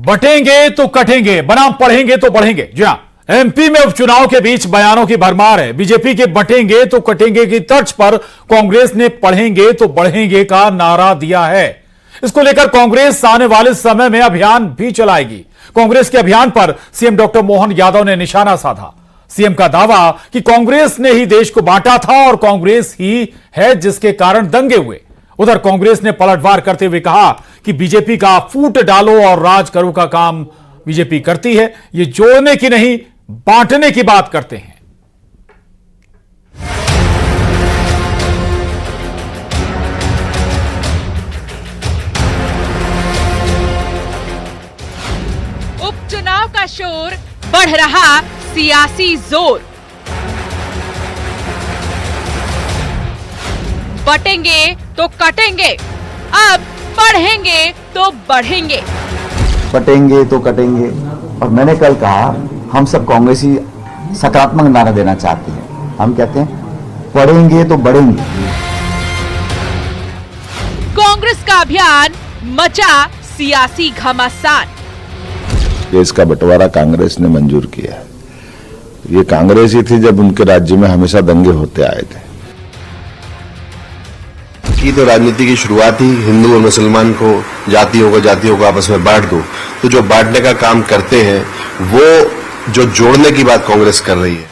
बटेंगे तो कटेंगे, बनाम पढ़ेंगे तो बढ़ेंगे। जी हां, एमपी में उपचुनाव के बीच बयानों की भरमार है। बीजेपी के बटेंगे तो कटेंगे की तर्ज पर कांग्रेस ने पढ़ेंगे तो बढ़ेंगे का नारा दिया है। इसको लेकर कांग्रेस आने वाले समय में अभियान भी चलाएगी। कांग्रेस के अभियान पर सीएम डॉक्टर मोहन यादव ने निशाना साधा। सीएम का दावा कि कांग्रेस ने ही देश को बांटा था और कांग्रेस ही है जिसके कारण दंगे हुए। उधर कांग्रेस ने पलटवार करते हुए कहा कि बीजेपी का फूट डालो और राज करो का काम बीजेपी करती है। ये जोड़ने की नहीं, बांटने की बात करते हैं। उपचुनाव का शोर, बढ़ रहा सियासी जोर। बटेंगे तो कटेंगे, अब पढ़ेंगे तो बढ़ेंगे। बटेंगे तो कटेंगे, और मैंने कल कहा हम सब कांग्रेसी सकारात्मक नारा देना चाहते हैं। हम कहते हैं पढ़ेंगे तो बढ़ेंगे। कांग्रेस का अभियान मचा सियासी घमासान। देश का बंटवारा कांग्रेस ने मंजूर किया है। ये कांग्रेस ही थी जब उनके राज्य में हमेशा दंगे होते आए थे। की तो राजनीति की शुरुआत ही हिंदू और मुसलमान को जातियों को आपस में बांट दो, तो जो बांटने का काम करते हैं वो जो जोड़ने की बात कांग्रेस कर रही है।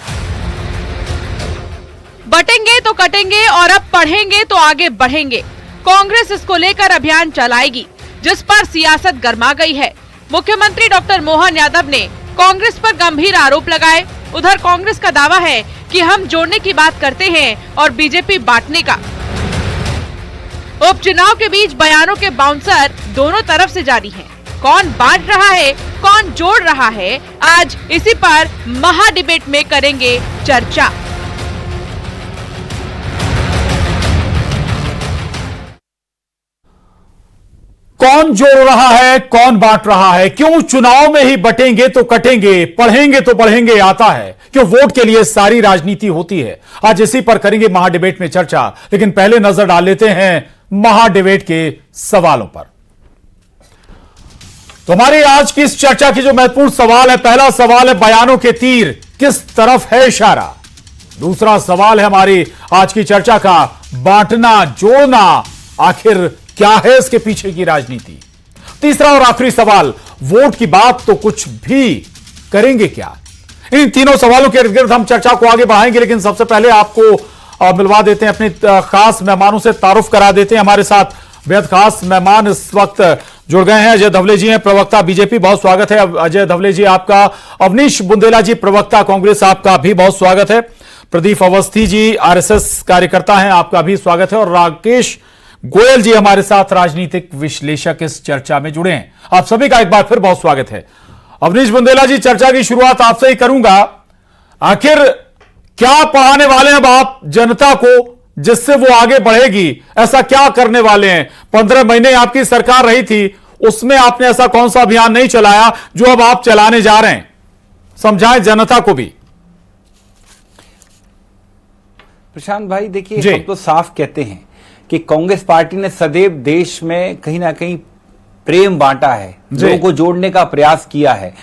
बटेंगे तो कटेंगे और अब पढ़ेंगे तो आगे बढ़ेंगे। कांग्रेस इसको लेकर अभियान चलाएगी, जिस पर सियासत गर्मा गई है। मुख्यमंत्री डॉक्टर मोहन यादव ने कांग्रेस पर गंभीर आरोप लगाए। उधर कांग्रेस का दावा है कि हम जोड़ने की बात करते हैं और बीजेपी बांटने का। उपचुनाव के बीच बयानों के बाउंसर दोनों तरफ से जारी हैं। कौन बांट रहा है, कौन जोड़ रहा है, आज इसी पर महा डिबेट में करेंगे चर्चा। कौन जोड़ रहा है, कौन बांट रहा है, क्यों चुनाव में ही बटेंगे तो कटेंगे, पढ़ेंगे तो बढ़ेंगे आता है, क्यों वोट के लिए सारी राजनीति होती है। आज इसी पर करेंगे महा डिबेट में चर्चा। लेकिन पहले नजर डाल लेते हैं महा डिबेट के सवालों पर। तो हमारी आज की इस चर्चा की जो महत्वपूर्ण सवाल है, पहला सवाल है बयानों के तीर किस तरफ है इशारा। दूसरा सवाल है हमारी आज की चर्चा का, बांटना जोड़ना आखिर क्या है इसके पीछे की राजनीति। तीसरा और आखिरी सवाल, वोट की बात तो कुछ भी करेंगे क्या। इन तीनों सवालों के इर्द-गिर्द हम चर्चा को आगे बढ़ाएंगे। लेकिन सबसे पहले आपको मिलवा देते हैं अपने खास मेहमानों से, तारुफ करा देते हैं। हमारे साथ बेहद खास मेहमान इस वक्त जुड़ गए हैं। अजय धवले जी हैं, प्रवक्ता बीजेपी, बहुत स्वागत है अजय धवले जी आपका। अवनीश बुंदेला जी, प्रवक्ता कांग्रेस, आपका भी बहुत स्वागत है। प्रदीप अवस्थी जी, आरएसएस कार्यकर्ता हैं, आपका भी स्वागत है। और राकेश गोयल जी हमारे साथ राजनीतिक विश्लेषक इस चर्चा में जुड़े हैं। आप सभी का एक बार फिर बहुत स्वागत है। अवनीश बुंदेला जी, चर्चा की शुरुआत आपसे ही करूंगा। आखिर क्या पढ़ाने वाले हैं अब आप जनता को जिससे वो आगे बढ़ेगी? ऐसा क्या करने वाले हैं? 15 महीने आपकी सरकार रही थी, उसमें आपने ऐसा कौन सा अभियान नहीं चलाया जो अब आप चलाने जा रहे हैं? समझाएं जनता को भी। प्रशांत भाई, देखिए हम तो साफ कहते हैं कि कांग्रेस पार्टी ने सदैव देश में कहीं ना कहीं प्रेम बांटा है, लोगों को जोड़ने का प्रयास किया है,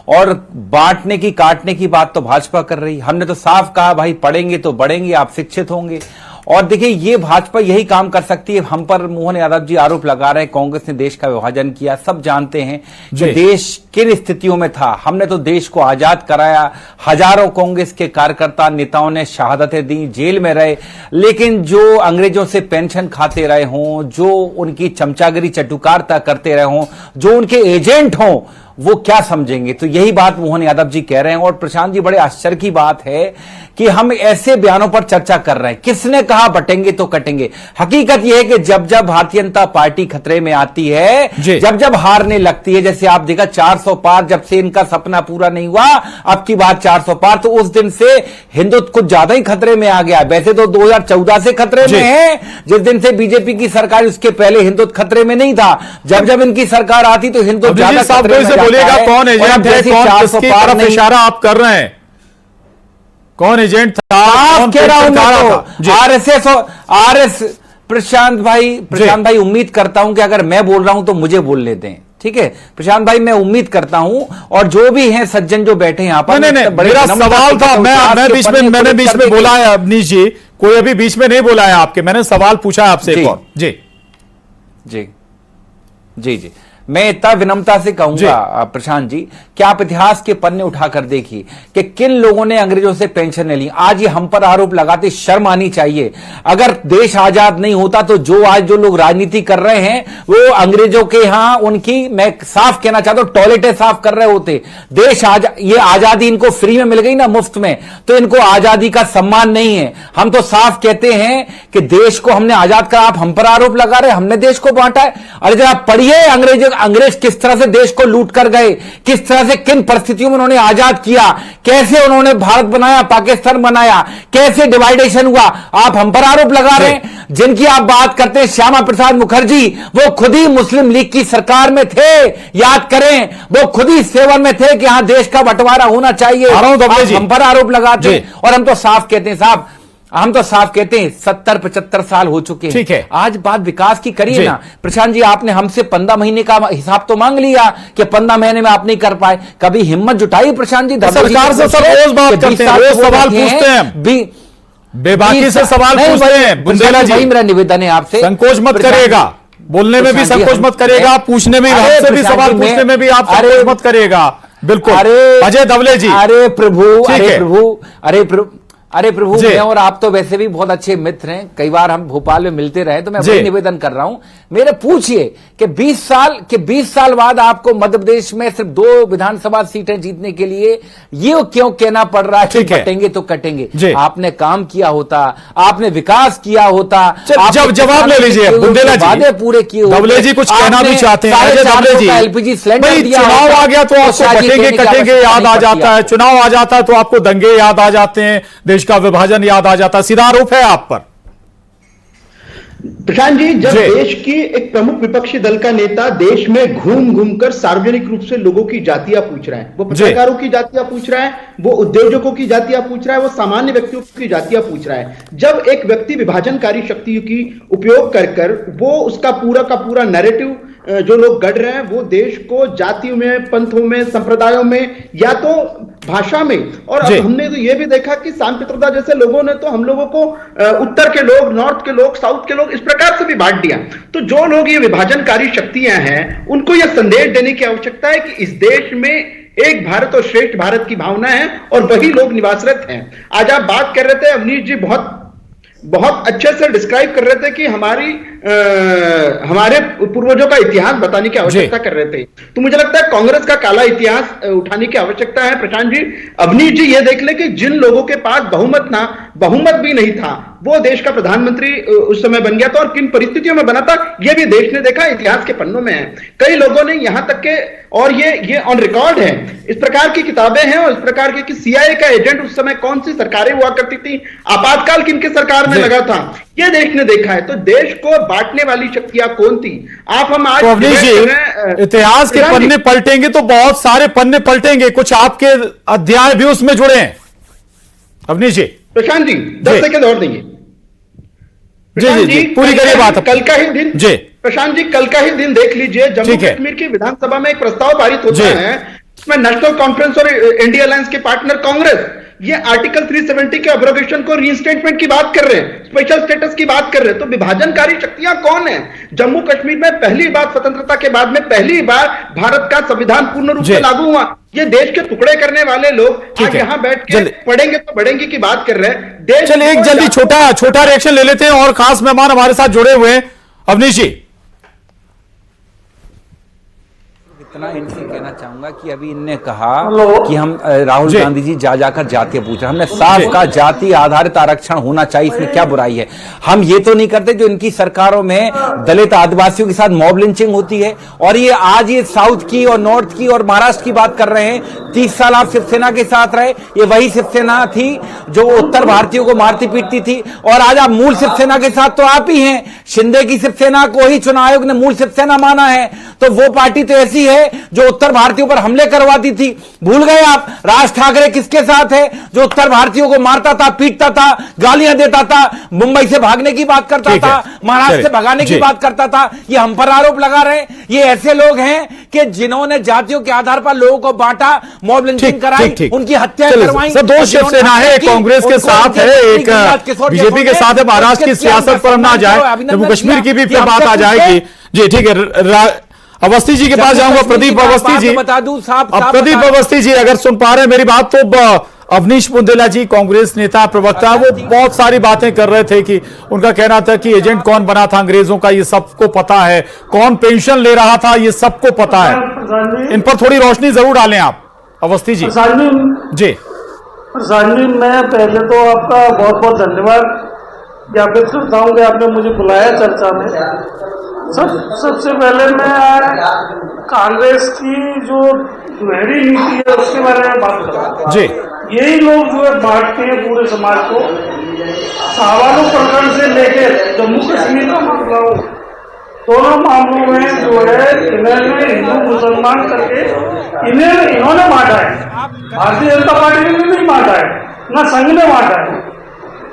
और बांटने की काटने की बात तो भाजपा कर रही। हमने तो साफ कहा भाई पढ़ेंगे तो बढ़ेंगे, आप शिक्षित होंगे। और देखिए ये भाजपा यही काम कर सकती है। हम पर मोहन यादव जी आरोप लगा रहे हैं कांग्रेस ने देश का विभाजन किया। सब जानते हैं कि देश किन स्थितियों में था। हमने तो देश को आजाद कराया। हजारों कांग्रेस के कार्यकर्ता नेताओं ने शहादतें दी, जेल में रहे। लेकिन जो अंग्रेजों से पेंशन खाते रहे हों, जो उनकी चमचागिरी चटुकारता करते रहे हों, जो उनके एजेंट हों, वो क्या समझेंगे। तो यही बात मोहन यादव जी कह रहे हैं। और प्रशांत जी, बड़े आश्चर्य की बात है कि हम ऐसे बयानों पर चर्चा कर रहे हैं। किसने कहा बटेंगे तो कटेंगे? हकीकत यह है कि जब जब भारतीय जनता पार्टी खतरे में आती है, जब जब हारने लगती है, जैसे आप देखा 400 पार, जब से इनका सपना पूरा नहीं हुआ, अब की बात 400 पार, तो उस दिन से हिंदुत्व कुछ ज्यादा ही खतरे में आ गया। वैसे तो 2014 से खतरे में है, जिस दिन से बीजेपी की सरकार, उसके पहले हिंदुत्व खतरे में नहीं था। जब जब इनकी सरकार आती तो हिंदुत्व ज्यादा खतरे में जाता है। कौन एजेंट है, कौन किसकी तरफ इशारा आप कर रहे हैं? कौन एजेंट था? आप कह रहा हूं आरएसएस और आरएस। प्रशांत भाई, उम्मीद करता हूं कि अगर मैं बोल रहा हूं तो मुझे बोलने दें। ठीक है प्रशांत भाई, मैं उम्मीद करता हूं और जो भी हैं सज्जन जो बैठे यहाँ पर, नहीं, मेरा सवाल था, मैंने बीच में बोला है अवनीश जी, कोई अभी बीच में नहीं बोला है आपके, मैंने सवाल पूछा है आपसे एक और। जी जी जी जी, मैं इतना विनम्रता से कहूंगा प्रशांत जी कि आप इतिहास के पन्ने उठाकर देखिए कि किन लोगों ने अंग्रेजों से पेंशन ले ली। आज ये हम पर आरोप लगाते, शर्म आनी चाहिए। अगर देश आजाद नहीं होता तो आज जो लोग राजनीति कर रहे हैं वो अंग्रेजों के यहां उनकी, मैं साफ कहना चाहता हूं, टॉयलेटें साफ कर रहे होते। देश ये आजादी इनको फ्री में मिल गई ना, मुफ्त में, तो इनको आजादी का सम्मान नहीं है। हम तो साफ कहते हैं कि देश को हमने आजाद करा, आप हम पर आरोप लगा रहे, हमने देश को बांटा है। अरे जरा पढ़िए अंग्रेज किस तरह से देश को लूट कर गए, किस तरह से किन परिस्थितियों में उन्होंने आजाद किया, कैसे उन्होंने भारत बनाया, पाकिस्तान बनाया, कैसे डिवाइडेशन हुआ। आप हम पर आरोप लगा रहे हैं। जिनकी आप बात करते हैं श्यामा प्रसाद मुखर्जी, वो खुद ही मुस्लिम लीग की सरकार में थे, याद करें, वो खुद ही सेवन में थे कि यहां देश का बंटवारा होना चाहिए। हम पर आरोप लगाते हैं और हम तो साफ कहते हैं साहब, हम तो साफ कहते हैं 70-75 साल हो चुके हैं। ठीक है, आज बात विकास की करिए ना प्रशांत जी। आपने हमसे 15 महीने का हिसाब तो मांग लिया कि 15 महीने में आप नहीं कर पाए। कभी हिम्मत जुटाई प्रशांत जी? सरकार से सब रोज बात करते हैं, रोज सवाल पूछते हैं, बेबाकी से सवाल पूछते हैं। बुंदेला जी, मेरा निवेदन है आपसे, संकोच मत करिएगा, बोलने में भी संकोच मत करिएगा, पूछने में हमसे भी सवाल पूछने में भी आप संकोच मत करिएगा। बिल्कुल। अजय दवले जी, अरे प्रभु, अरे प्रभु, मैं और आप तो वैसे भी बहुत अच्छे मित्र हैं, कई बार हम भोपाल में मिलते रहे, तो मैं वही निवेदन कर रहा हूं। मेरे पूछिए कि 20 साल बाद आपको मध्य प्रदेश में सिर्फ 2 विधानसभा सीटें जीतने के लिए ये क्यों कहना पड़ रहा है कि कटेंगे तो कटेंगे? आपने काम किया होता, आपने विकास किया होता। जब जवाब ले लीजिए बुंदेला जी, वादे पूरे किए होते। दवले जी कुछ कहना भी चाहते हैं। एलपीजी सिलेंडर दिया, चुनाव आ गया तो आपको कटेंगे याद आ जाता है, चुनाव आ जाता है तो आपको दंगे याद आ जाते हैं, देश का विभाजन याद आ जाता है। सीधा आरोप है आप पर। प्रशांत जी, जब देश की एक प्रमुख विपक्षी दल का नेता देश में घूम घूम कर सार्वजनिक रूप से लोगों की जातियां पूछ रहा है, वो पत्रकारों की जातियां पूछ रहा है, वो उद्योजकों की जातियां पूछ रहा है, वो सामान्य व्यक्तियों की जातियां पूछ रहा है, जब एक व्यक्ति विभाजनकारी शक्तियों की उपयोग कर वो उसका पूरा का पूरा नैरेटिव जो लोग गढ़ रहे हैं, वो देश को जातियों में, पंथों में, संप्रदायों में, या तो भाषा में, और अब हमने तो ये भी देखा कि सांत पित्रोदा जैसे लोगों ने तो हम लोगों को उत्तर के लोग, नॉर्थ के लोग, साउथ के लोग, इस प्रकार से भी बांट दिया। तो जो लोग ये विभाजनकारी शक्तियां हैं, उनको यह संदेश देने की आवश्यकता है कि इस देश में एक भारत और श्रेष्ठ भारत की भावना है और वही लोग निवासरत हैं। आज आप बात कर रहे थे, अवनीश जी बहुत अच्छे से डिस्क्राइब कर रहे थे कि हमारे पूर्वजों का इतिहास बताने की आवश्यकता कर रहे थे। तो मुझे लगता है कांग्रेस का काला इतिहास उठाने की आवश्यकता है। प्रशांत जी, अवनीश जी, ये देख ले कि जिन लोगों के पास बहुमत भी नहीं था, वो देश का प्रधानमंत्री उस समय बन गया था, और किन परिस्थितियों में बना था ये भी देश ने देखा, इतिहास के पन्नों में है। कई लोगों ने यहां तक के, और ये ऑन रिकॉर्ड है, इस प्रकार की किताबें हैं और इस प्रकार की कि सीआईए का एजेंट उस समय कौन सी सरकारें हुआ करती थी, आपातकाल किनके सरकार में लगा था, ये देश ने देखा है। तो देश को बांटने वाली शक्तियां कौन थी? आप हम आज इतिहास के पन्ने पलटेंगे तो बहुत सारे पन्ने पलटेंगे, कुछ आपके अध्याय भी उसमें जुड़े हैं। अवनीश जी, प्रशांत जी 10 सेकंड और देंगे। जी, पूरी करिए बात। कल का ही दिन जी, प्रशांत जी, कल का ही दिन देख लीजिए, जम्मू कश्मीर की विधानसभा में एक प्रस्ताव पारित होता है, इसमें नेशनल कॉन्फ्रेंस और इंडिया अलायंस के पार्टनर कांग्रेस ये आर्टिकल 370 के अब्रोगेशन को रीइंस्टेटमेंट की बात कर रहे हैं, स्पेशल स्टेटस की बात कर रहे हैं। तो विभाजनकारी शक्तियां कौन है? जम्मू कश्मीर में पहली बार, स्वतंत्रता के बाद में पहली बार भारत का संविधान पूर्ण रूप से लागू हुआ। ये देश के टुकड़े करने वाले लोग आज यहां बैठ के पढ़ेंगे तो बढ़ेंगे की बात कर रहे हैं। चलिए एक जल्दी छोटा रिएक्शन ले लेते हैं, और खास मेहमान हमारे साथ जुड़े हुए हैं। अवनीश जी, इतना इनसे कहना चाहूंगा कि अभी इनने कहा कि हम राहुल गांधी जी जाकर जातीय पूछ रहे, हमने साफ कहा जाति आधारित आरक्षण होना चाहिए, इसमें क्या बुराई है? हम ये तो नहीं करते जो इनकी सरकारों में दलित आदिवासियों के साथ मॉब लिंचिंग होती है, और ये आज ये साउथ की और नॉर्थ की और महाराष्ट्र की बात कर रहे हैं। 30 साल आप शिवसेना के साथ रहे, ये वही शिवसेना थी जो उत्तर भारतीयों को मारती पीटती थी, और आज आप मूल शिवसेना के साथ तो आप ही हैं। शिंदे की शिवसेना को ही चुनाव आयोग ने मूल शिवसेना माना है, तो वो पार्टी तो ऐसी है जो उत्तर भारतीयों पर हमले करवाती थी? भूल गए आप? राज ठाकरे किसके साथ है? जो उत्तर भारतीयों को मारता था, पीटता था, गालियां देता था, मुंबई से भागने की बात करता था, महाराष्ट्र से भगाने की बात करता था। ये हम पर आरोप लगा रहे हैं। ये ऐसे लोग हैं कि जिन्होंने जातियों के आधार पर लोगों को बांटा, मॉब लिंचिंग कराई, उनकी हत्या करवाई। दो शिवसेना है, कांग्रेस के साथ है, एक बीजेपी के साथ है। महाराष्ट्र की सियासत पर हम ना जाए, जम्मू कश्मीर की भी फिर बात आ जाएगी। जी ठीक है, अवस्थी जी के पास जाऊंगा। प्रदीप अवस्थी जी, बता दूं साहब, प्रदीप अवस्थी जी अगर सुन पा रहे हैं मेरी बात, तो अवनीश बुंदेला जी कांग्रेस नेता प्रवक्ता, वो बहुत सारी बातें कर रहे थे कि उनका कहना था कि एजेंट कौन बना था अंग्रेजों का ये सबको पता है, कौन पेंशन ले रहा था ये सबको पता है। इन पर थोड़ी रोशनी जरूर डालें आप अवस्थी जी। जी प्रसाद जी, मैं पहले तो आपका बहुत बहुत धन्यवाद ज्ञापित करता हूँ कि आपने मुझे बुलाया चर्चा में। सबसे पहले मैं कांग्रेस की जो सुनहरी नीति है उसके बारे में बात करूँ। जी, यही लोग जो है बांटते हैं पूरे समाज को। सावालों प्रकरण से लेकर जम्मू कश्मीर का मामला हो, दोनों मामलों में जो है इन्होंने हिंदू मुसलमान करके इन्होंने बांटा है। भारतीय जनता पार्टी ने नहीं बांटा है, न संघ ने बांटा है।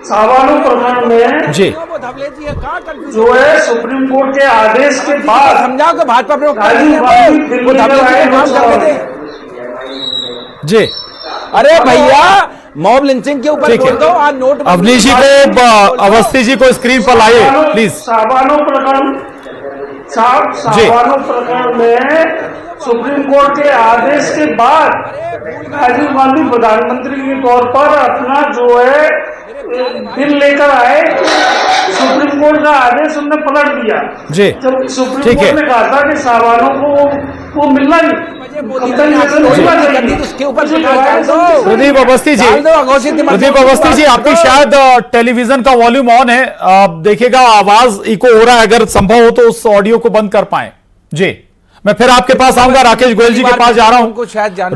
सावालों प्रकरण में जी जो है सुप्रीम कोर्ट के आदेश के बाद समझाओ कि भाजपा जी, अरे भैया मॉब लिंचिंग के ऊपर बोल दो। आज नोट अवनीश जी को, अवस्थी जी को स्क्रीन पर लाइए प्लीज। सावालों प्रकरण में सुप्रीम कोर्ट के आदेश के बाद राजीव गांधी प्रधानमंत्री के तौर पर अपना जो है बिल लेकर आए। सुप्रीम कोर्ट का आदेश उन्होंने पलट दिया। जी, जब सुप्रीम कोर्ट ने कहा था कि सावालों को वो मिलना नहीं, प्रदीप अवस्थी जी, प्रदीप अवस्थी जी आपकी शायद टेलीविजन का वॉल्यूम ऑन है, आप देखिएगा आवाज इको हो रहा है, अगर संभव हो तो उस ऑडियो को बंद कर पाए। जी, मैं फिर आपके पास आऊंगा, राकेश गोयल जी के पास जा रहा हूं।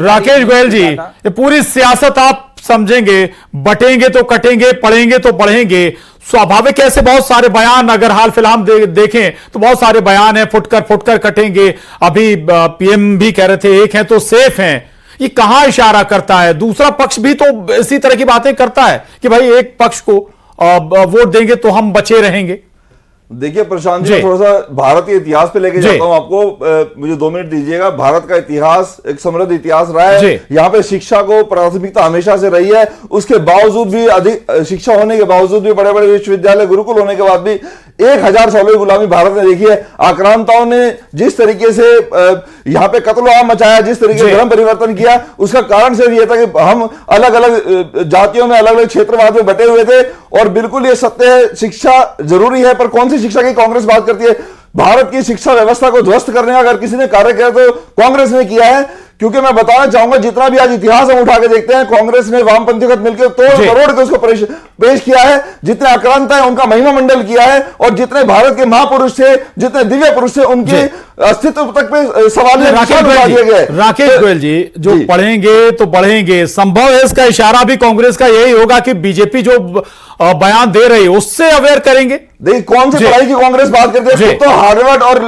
राकेश गोयल जी, ये पूरी सियासत आप समझेंगे, बटेंगे तो कटेंगे, पढ़ेंगे तो बढ़ेंगे। स्वाभाविक ऐसे बहुत सारे बयान अगर हाल फिलहाल देखें तो बहुत सारे बयान हैं, फुटकर कटेंगे। अभी पीएम भी कह रहे थे एक हैं तो सेफ हैं। ये कहां इशारा करता है? दूसरा पक्ष भी तो इसी तरह की बातें करता है कि भाई एक पक्ष को वोट देंगे तो हम बचे रहेंगे। देखिए प्रशांत जी, थोड़ा सा भारत के इतिहास पे लेके जाता हूं आपको, मुझे 2 मिनट दीजिएगा। भारत का इतिहास एक समृद्ध इतिहास रहा है। यहाँ पे शिक्षा को प्राथमिकता हमेशा से रही है। उसके बावजूद भी, अधिक शिक्षा होने के बावजूद भी, बड़े बड़े विश्वविद्यालय गुरुकुल होने के बाद भी 1000 सालों की गुलामी भारत ने देखी है। आक्रांताओं ने जिस तरीके से यहाँ पे कत्लो आम मचाया, जिस तरीके से धर्म परिवर्तन किया, उसका कारण सिर्फ यह था कि हम अलग अलग जातियों में, अलग अलग क्षेत्रवाद में बटे हुए थे। और बिल्कुल ये सत्य है, शिक्षा जरूरी है, पर कौन सी शिक्षा की कांग्रेस बात करती है? भारत की शिक्षा व्यवस्था को ध्वस्त करने का अगर किसी ने कार्य किया तो कांग्रेस ने किया है। क्योंकि मैं बताना चाहूंगा, जितना भी आज इतिहास हम उठा के देखते हैं, कांग्रेस ने वामपंथी के साथ मिलकर तोड़ के उसको पेश किया है। जितने आक्रांत है उनका महिमा मंडल किया है, और जितने भारत के महापुरुष थे, जितने दिव्य पुरुष थे, उनके अस्तित्व तक पे सवाल राकेश गोयल जी, जो पढ़ेंगे तो बढ़ेंगे, संभव है इसका इशारा भी कांग्रेस का यही होगा कि बीजेपी जो बयान दे रही है उससे अवेयर करेंगे। देखिए कौन सी पढ़ाई की कांग्रेस बात करते हैं, तो हार्वर्ड और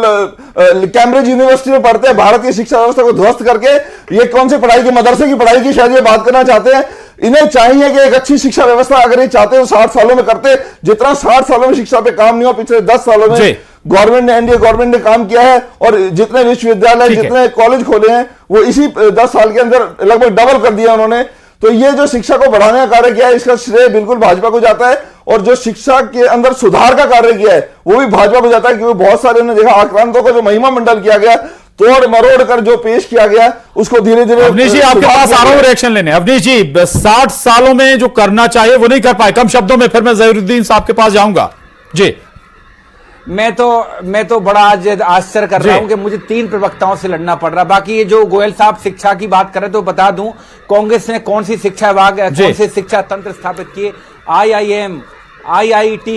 कैम्ब्रिज यूनिवर्सिटी में पढ़ते हैं, भारत की शिक्षा व्यवस्था को ध्वस्त करके ये कौन सी पढ़ाई की, मदरसे की पढ़ाई की शायद ये बात करना चाहते हैं। इन्हें चाहिए कि एक अच्छी शिक्षा व्यवस्था अगर ये चाहते हैं 60 सालों में करते, जितना 60 सालों में शिक्षा पे काम नहीं हुआ, पिछले 10 सालों में गवर्नमेंट ने, एनडीए गवर्नमेंट ने काम किया है। और जितने विश्वविद्यालय, जितने कॉलेज खोले हैं, वो इसी 10 साल के अंदर लगभग डबल कर दिया उन्होंने। तो ये जो शिक्षा को बढ़ाने का कार्य किया है, इसका श्रेय बिल्कुल भाजपा को जाता है। और जो शिक्षा के अंदर सुधार का कार्य किया है वो भी भाजपा को जाता है, क्योंकि बहुत सारे ने देखा आक्रांतों का जो महिमा मंडल किया गया, तोड़ मरोड़ कर जो पेश किया गया, उसको धीरे धीरे। अवनीश जी आपके पास आ रहा हूं रिएक्शन लेने। अवनीश जी, 60 सालों में जो करना चाहिए वो नहीं कर पाए, कम शब्दों में, फिर मैं जहीरुद्दीन साहब के पास जाऊंगा। जी, मैं तो बड़ा आज आश्चर्य कर रहा हूं कि मुझे 3 प्रवक्ताओं से लड़ना पड़ रहा। बाकी ये जो गोयल साहब शिक्षा की बात कर रहे तो बता दूं, कांग्रेस ने कौन सी शिक्षा विभाग, कौन से शिक्षा तंत्र स्थापित किए? IIM, IIT,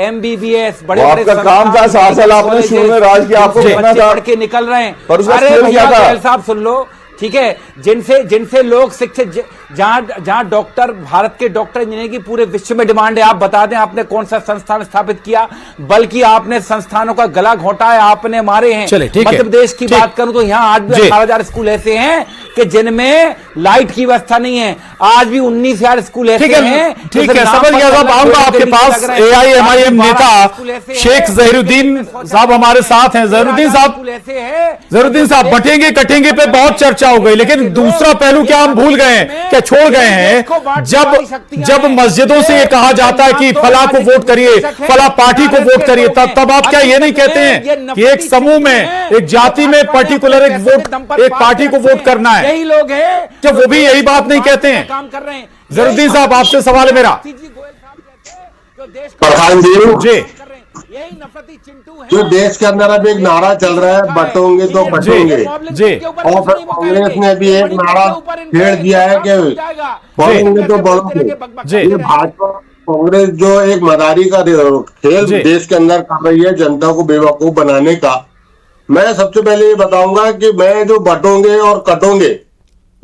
MBBS, बड़े बड़े काम था। 7 साल आपने शुरू में राज किया, आपको पढ़ के निकल रहे हैं। अरे भैया गोयल साहब सुन लो, ठीक है, जिनसे लोग शिक्षित, जहां डॉक्टर, भारत के डॉक्टर इंजीनियर की पूरे विश्व में डिमांड है। आप बता दें आपने कौन सा संस्थान स्थापित किया, बल्कि आपने संस्थानों का गला घोटा है, आपने मारे हैं। मध्य प्रदेश की बात करूं तो यहाँ आज भी 18,000 स्कूल ऐसे हैं कि जिनमें लाइट की व्यवस्था नहीं है। आज भी 19,000 स्कूल ऐसे हैं। ठीक है, समझ गया साहब। आऊंगा आपके पास। AIMIM नेता शेख जहीरुद्दीन साहब हमारे साथ हैं। जहीरुद्दीन साहब, बटेंगे कटेंगे पे बहुत चर्चा हो गई, लेकिन दूसरा पहलू क्या हम भूल गए हैं, क्या छोड़ गए हैं? जब मस्जिदों से ये कहा जाता है कि फला को वोट करिए, फला पार्टी को वोट करिए, तब आप क्या ये नहीं कहते हैं कि एक समूह में, एक जाति में पर्टिकुलर एक पार्टी को वोट करना है? यही लोग हैं क्या वो भी यही बात नहीं कहते हैं? काम कर रहे हैं। जहीरुद्दीन साहब, आपसे सवाल है मेरा। प्रधान जी, यही नफरती चिंटू है जो देश के अंदर अब एक नारा चल रहा है, बटोंगे तो कटोंगे, और फिर कांग्रेस ने भी एक नारा छेड़ दिया है कि बढ़ोंगे तो बढ़ोंगे। ये भाजपा कांग्रेस जो एक मदारी का खेल देश के अंदर कर रही है जनता को बेवकूफ बनाने का। मैं सबसे पहले ये बताऊंगा कि मैं जो बटोंगे और कटोंगे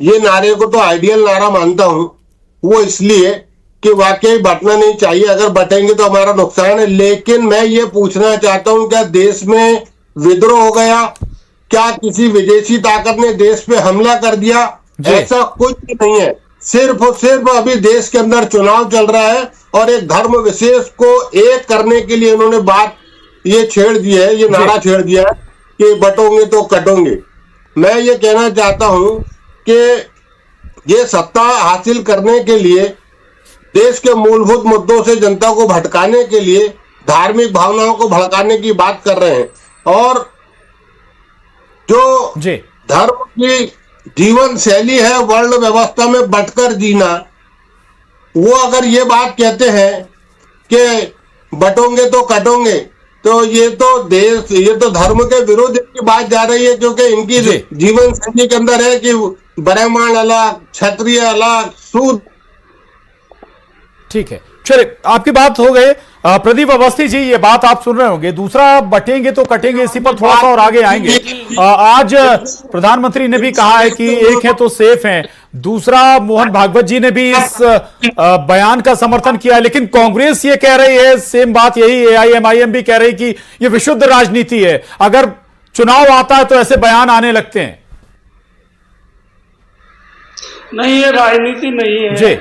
ये नारे को तो आइडियल नारा मानता हूं। वो इसलिए कि वाकई बटना नहीं चाहिए, अगर बटेंगे तो हमारा नुकसान है। लेकिन मैं ये पूछना चाहता हूं, क्या देश में विद्रोह हो गया? क्या किसी विदेशी ताकत ने देश पे हमला कर दिया? ऐसा कुछ नहीं है। सिर्फ और सिर्फ अभी देश के अंदर चुनाव चल रहा है और एक धर्म विशेष को एक करने के लिए इन्होंने बात ये छेड़ दी है, ये नारा छेड़ दिया है कि बटोंगे तो कटोंगे। मैं ये कहना चाहता हूं कि ये सत्ता हासिल करने के लिए, देश के मूलभूत मुद्दों से जनता को भटकाने के लिए, धार्मिक भावनाओं को भड़काने की बात कर रहे हैं। और जो धर्म की जीवन शैली है, वर्ण व्यवस्था में बटकर जीना, वो अगर ये बात कहते हैं कि बटोंगे तो कटोंगे, तो ये तो धर्म के विरोध की बात जा रही है, क्योंकि इनकी जीवन शैली के अंदर है कि ब्राह्मण अलग, क्षत्रिय अलग, शूद्र। ठीक है, चलिए आपकी बात हो गई। प्रदीप अवस्थी जी, ये बात आप सुन रहे होंगे। दूसरा, बटेंगे तो कटेंगे, इसी पर थोड़ा सा और आगे आएंगे। आज प्रधानमंत्री ने भी कहा है कि एक है तो सेफ है। दूसरा, मोहन भागवत जी ने भी इस बयान का समर्थन किया है, लेकिन कांग्रेस ये कह रही है, सेम बात यही AIMIM भी कह रही कि ये विशुद्ध राजनीति है, अगर चुनाव आता है तो ऐसे बयान आने लगते हैं। नहीं, ये राजनीति नहीं है जी।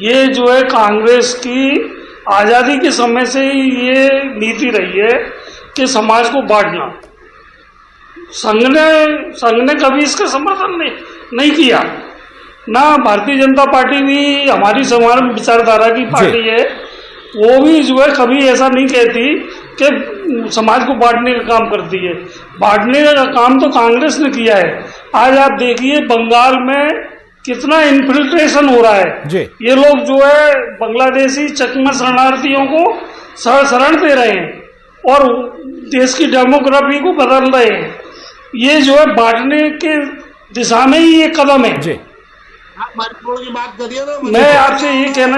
ये जो है कांग्रेस की आजादी के समय से ही ये नीति रही है कि समाज को बांटना। संघ ने कभी इसका समर्थन नहीं किया। ना भारतीय जनता पार्टी भी हमारी समान विचारधारा की पार्टी है, वो भी जो है कभी ऐसा नहीं कहती कि समाज को बांटने का काम करती है। बांटने का काम तो कांग्रेस ने किया है। आज आप देखिए बंगाल में कितना इन्फिल्ट्रेशन हो रहा है। ये लोग जो है बांग्लादेशी चकमा शरणार्थियों को शरण दे रहे हैं और देश की डेमोग्राफी को बदल रहे हैं। ये जो है बांटने के दिशा में ही एक कदम है। आप मणिपुर की बात करिए ना। मैं आपसे ये कहना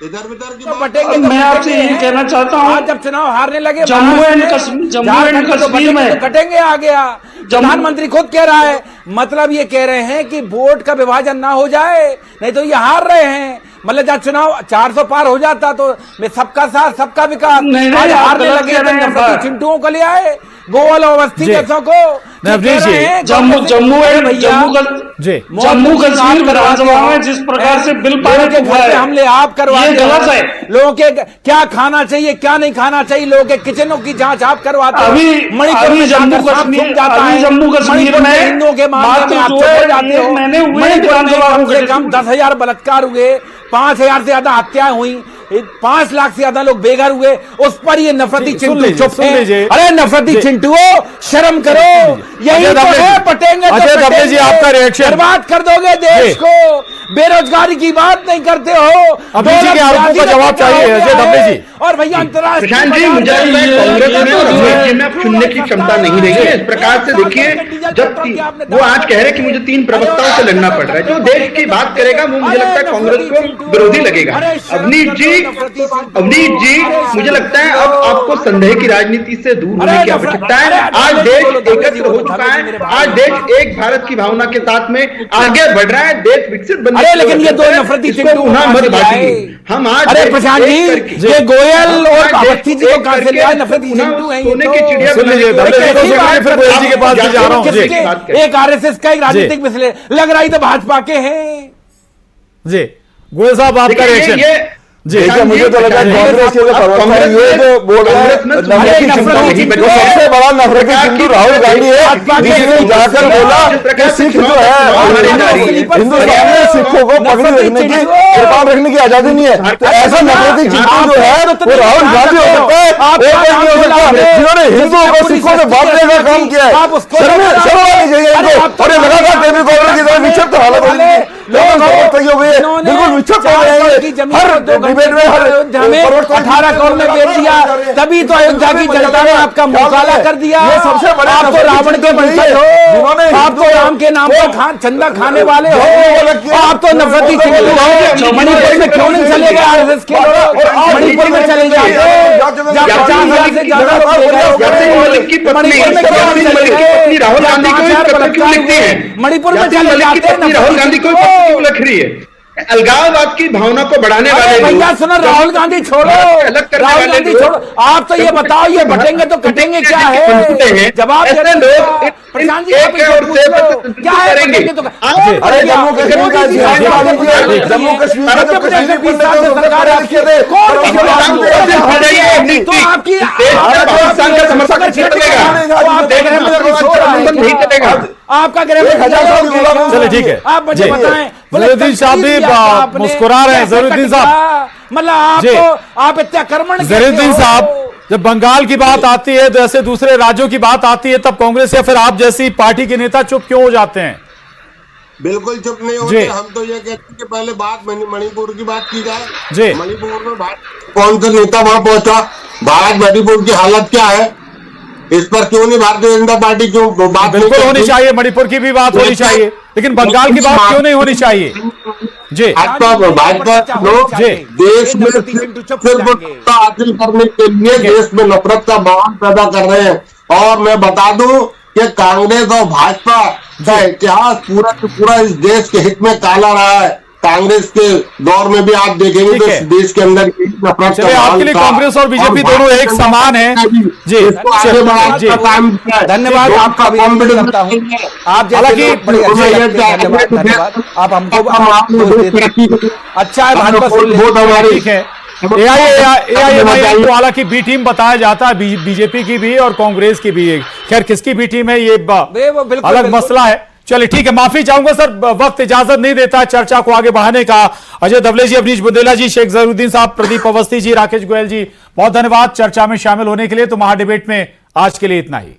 इधर की बटेंगे, मैं आपसे यही कहना चाहता हूँ, आज जब चुनाव हारने लगे जम्मू एंड कश्मीर में कटेंगे आ गया। प्रधानमंत्री खुद कह रहा है, मतलब ये कह रहे हैं कि वोट का विभाजन ना हो जाए, नहीं तो ये हार रहे हैं। मतलब जब चुनाव 400 पार हो जाता तो सबका साथ सबका विकास। आज हारने लगे तो चिंटुओं को ले आए, गोवाल अवस्थी जैसों को। जम्मू कश्मीर विधानसभा में जिस प्रकार से बिल पारित हुआ है, हमले आप करवाते हैं, गलत है। लोगों के क्या खाना चाहिए क्या नहीं खाना चाहिए, लोगों के किचनों की जांच आप करवाते हैं। अभी जम्मू कश्मीर में हिंदुओं के मामले में आप चले जाते हो। मणिपुर में कम 10,000 बलात्कार हुए, 5,000 से ज्यादा हत्याएं हुई, 5 लाख से ज्यादा लोग बेघर हुए, उस पर ये नफरती चिंटू चुप लीजिए। अरे नफरती चिंटूओ, शर्म करो। यही तो है, पटेंगे तो कटेंगे जी, आपका रिएक्शन। बर्बाद कर दोगे देश को, बेरोजगारी की बात नहीं करते हो। अभी जी के आरोपों का जवाब चाहिए अजय धब्बे जी। और भैया अंतर्राष्ट्रीय कांग्रेस राज्य में अब चुनने की क्षमता नहीं रही है। इस प्रकार से देखिए, जब वो आज कह रहे कि मुझे 3 प्रवक्ताओं से लड़ना पड़ रहा है, जो देश की बात करेगा वो मुझे लगता है कांग्रेस को विरोधी लगेगा। अवनीश जी मुझे लगता है अब आपको संदेह की राजनीति से दूर होने की आवश्यकता है। आज देश एकत्र हो चुका है, आज देश एक भारत की भावना के साथ में आगे बढ़ रहा है, देश विकसित बनने की, लेकिन ये 2 नफरती चिंटू हम आज, अरे प्रशांत जी, ये गोयल और अवस्थी जी को कहां से लिया? नफरती चिंटू है ये तो। एक आरएसएस का एक राजनीतिक विश्लेषण लग रहा है तो भाजपा के हैं। जी गोयल साहब, आपका रिएक्शन? जी, मुझे तो लगा कांग्रेस के जो प्रवक्ता है ये जो बोल रहे हैं सबसे बड़ा नफरती चिंटू राहुल गांधी है, जिसने जाकर बोला कि सिख जो है हिंदुस्तान में सिखों को पकड़ी रखने की, कृपाल रखने की आजादी नहीं है। तो ऐसा नफरती चिंटू जो है वो राहुल गांधी हो सकता है, जिन्होंने हिंदुओं को सिखों से बांटने का काम किया है। शर्म आनी चाहिए इनको। और ये लगातार देवेगौड़ा की तरह विक्षिप्त हालत हो गई है, बिल्कुल विक्षिप्त हो रहे हैं। हर डिबेट में 18 करोड़ में बेच दिया, तभी तो अयोध्या की जनता ने आपका मुंह काला कर दिया। सबसे बड़ा आप तो रावण के वंशज हो, आप तो राम के नाम पर चंदा खाने वाले हो, आप तो नफरती चिंटू हो। मणिपुर में क्यों नहीं चले गए आरएसएस के लोग? मणिपुर में चले जाते, जहाँ 50,000 से ज्यादा मणिपुर में चले जाते। राहुल गांधी को क्यों लग रही है? अलगाववाद की भावना को बढ़ाने वाले भैया सुनो, राहुल गांधी छोड़ो, राहुल गांधी छोड़ो, आप तो ये बताओ ये बटेंगे तो कटेंगे क्या है? जवाब ऐसे लोग प्रशांत जी क्या करेंगे? अरे जम्मू कश्मीर सरकार आपकी तो आपकी आपका चलिए ठीक है, आप मुझे बताएं। जरूद्दीन साहब भी मुस्कुरा रहे हैं। जरूद्दीन साहब, मतलब आप इत्याक्रमण, जरूद्दीन साहब, जब बंगाल की बात आती है तो ऐसे दूसरे राज्यों की बात आती है तब कांग्रेस या फिर आप जैसी पार्टी के नेता चुप क्यों हो जाते हैं? बिल्कुल चुप नहीं होते। हम तो ये कहते हैं कि पहले बात मणिपुर की बात की जाए। मणिपुर में कौन सा नेता वहां पहुंचा, भारत मणिपुर की हालत क्या है, इस पर क्यों नहीं भारतीय जनता पार्टी क्यों बात बिल्कुल होनी चाहिए। मणिपुर की भी बात होनी चाहिए, लेकिन बंगाल की बात क्यों नहीं होनी चाहिए? जी भाजपा लोग देश में सिर्फ हासिल करने के लिए देश में नफरत का माहौल पैदा कर रहे हैं। और मैं बता दूं कि कांग्रेस और भाजपा का इतिहास पूरा पूरा इस देश के हित में काला रहा है। कांग्रेस के दौर में भी आप देखेंगे तो देश के अंदर नफरत का आपके लिए कांग्रेस और बीजेपी दोनों एक समान है। जी धन्यवाद आपका भी करता हूं। आप आप हमको अच्छा है भाजपा ठीक है। तो हालांकि बी टीम बताया जाता है, बीजेपी की भी और कांग्रेस की भी। खैर किसकी बी टीम है ये अलग मसला है। चलिए ठीक है, माफी चाहूंगा सर, वक्त इजाजत नहीं देता चर्चा को आगे बढ़ाने का। अजय दवले जी, अवनीश बुंदेला जी, शेख जरूद्दीन साहब, प्रदीप अवस्थी जी, राकेश गोयल जी, बहुत धन्यवाद चर्चा में शामिल होने के लिए। तो महाडिबेट में आज के लिए इतना ही।